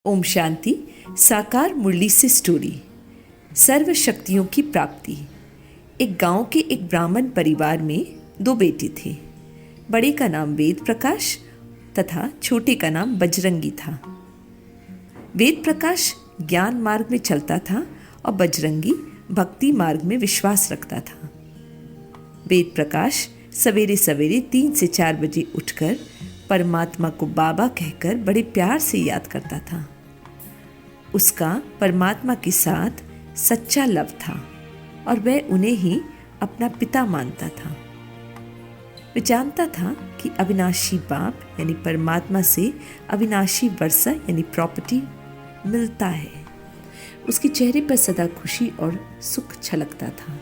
ओम शांति। साकार मुरली से स्टोरी। सर्व शक्तियों की प्राप्ति। एक गांव के एक ब्राह्मण परिवार में दो बेटे थे। बड़े का नाम वेद प्रकाश तथा छोटे का नाम बजरंगी था। वेद प्रकाश ज्ञान मार्ग में चलता था और बजरंगी भक्ति मार्ग में विश्वास रखता था। वेद प्रकाश सवेरे सवेरे 3 से 4 बजे उठकर परमात्मा को बाबा कहकर बड़े प्यार से याद करता था। उसका परमात्मा के साथ सच्चा लव था और वह उन्हें ही अपना पिता मानता था। वह जानता था कि अविनाशी बाप यानी परमात्मा से अविनाशी वर्षा यानी प्रॉपर्टी मिलता है। उसके चेहरे पर सदा खुशी और सुख छलकता था।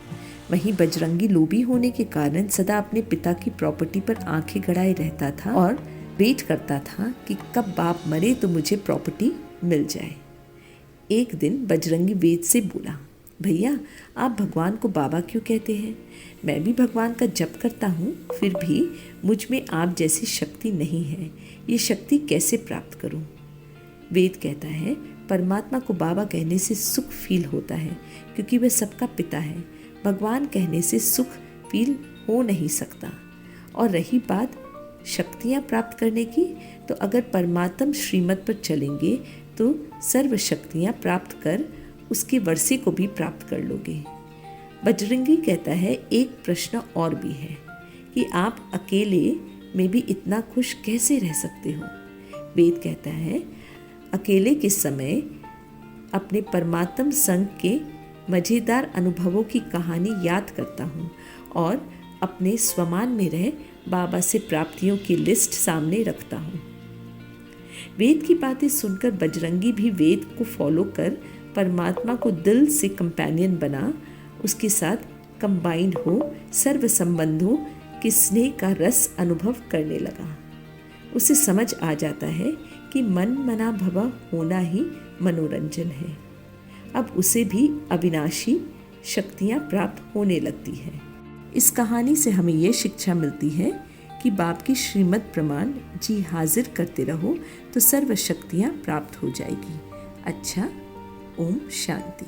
वहीं बजरंगी लोभी होने के कारण सदा अपने पिता की प्रॉपर्टी पर आंखें गड़ाए रहता था और वेट करता था कि कब बाप मरे तो मुझे प्रॉपर्टी मिल जाए। एक दिन बजरंगी वेद से बोला, भैया आप भगवान को बाबा क्यों कहते हैं? मैं भी भगवान का जप करता हूँ, फिर भी मुझ में आप जैसी शक्ति नहीं है। ये शक्ति कैसे प्राप्त करूँ? वेद कहता है परमात्मा को बाबा कहने से सुख फील होता है क्योंकि वह सबका पिता है। भगवान कहने से सुख फील हो नहीं सकता। और रही बात शक्तियाँ प्राप्त करने की, तो अगर परमात्म श्रीमत पर चलेंगे तो सर्व शक्तियाँ प्राप्त कर उसके वर्षे को भी प्राप्त कर लोगे। बजरंगी कहता है एक प्रश्न और भी है कि आप अकेले में भी इतना खुश कैसे रह सकते हो? वेद कहता है अकेले के समय अपने परमात्म संग के मज़ेदार अनुभवों की कहानी याद करता हूँ और अपने स्वमान में रह बाबा से प्राप्तियों की लिस्ट सामने रखता हूँ। वेद की बातें सुनकर बजरंगी भी वेद को फॉलो कर परमात्मा को दिल से कंपेनियन बना, उसके साथ कंबाइंड हो सर्व संबंधों के स्नेह का रस अनुभव करने लगा। उसे समझ आ जाता है कि मन मना भवा होना ही मनोरंजन है। अब उसे भी अविनाशी शक्तियाँ प्राप्त होने लगती हैं। इस कहानी से हमें ये शिक्षा मिलती है कि बाप की श्रीमत प्रमाण जी हाजिर करते रहो तो सर्व शक्तियाँ प्राप्त हो जाएगी। अच्छा, ओम शांति।